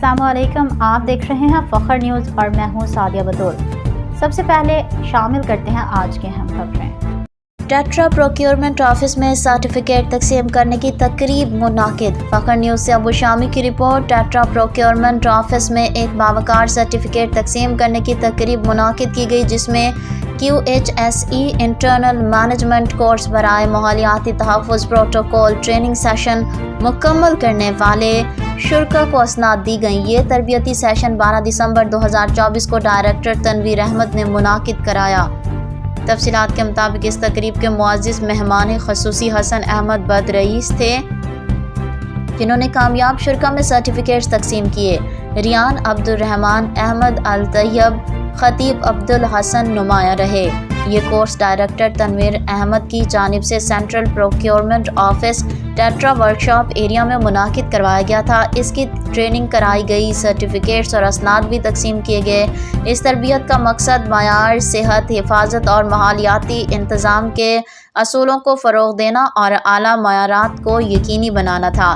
अस्सलामुअलैकुम, आप देख रहे हैं फखर न्यूज़ और मैं हूं सादिया बतूल। सबसे पहले शामिल करते हैं आज के अहम खबरें। टेट्रा प्रोक्योरमेंट ऑफिस में सर्टिफिकेट तकसीम करने की तकरीब मुनाकिद। फखर न्यूज़ से अबू शामी की रिपोर्ट। टेट्रा प्रोक्योरमेंट ऑफिस में एक बावकार सर्टिफिकेट तकसीम करने की तकरीब मुनाकिद की गई, जिसमें QHSE इंटरनल मैनेजमेंट कोर्स बराए माहौलियाती तहफ़्फ़ुज़ प्रोटोकॉल ट्रेनिंग सेशन मुकम्मल करने वाले शुरका को असनाद दी गई। ये तरबियती सेशन 12 दिसंबर 2024 को डायरेक्टर तनवीर अहमद ने मुनाकिद कराया। तफसीलात के मुताबिक इस तकरीब के मुअज़्ज़िज़ मेहमान ख़ुसूसी हसन अहमद बद रईस थे, जिन्होंने कामयाब शुरका में सर्टिफिकेट्स तकसीम किए। रियान अब्दुर्रहमान, अहमद अल तैयब, खतीब अब्दुल हसन नुमाया रहे। ये कोर्स डायरेक्टर तनवीर अहमद की जानिब से central procurement office tetra workshop area में मुनाकिद करवाया गया था। इसकी ट्रेनिंग कराई गई, सर्टिफिकेट्स और असनाद भी तकसीम किए गए। इस तरबियत का मकसद मयार, सेहत, हिफाजत और माहौलियाती इंतज़ाम के असूलों को फ़रोग़ देना और आला मयारात को यकीनी बनाना था।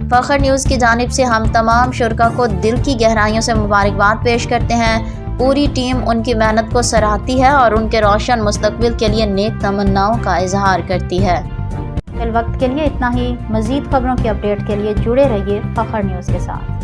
फ़खर न्यूज़ की जानिब से हम तमाम शुरका को दिल की गहराइयों से मुबारकबाद पेश करते हैं। पूरी टीम उनकी मेहनत को सराहती है और उनके रोशन मुस्तकबिल के लिए नेक तमन्नाओं का इजहार करती है। फिल वक्त के लिए इतना ही। मज़ीद खबरों के अपडेट के लिए जुड़े रहिए फ़खर न्यूज़ के साथ।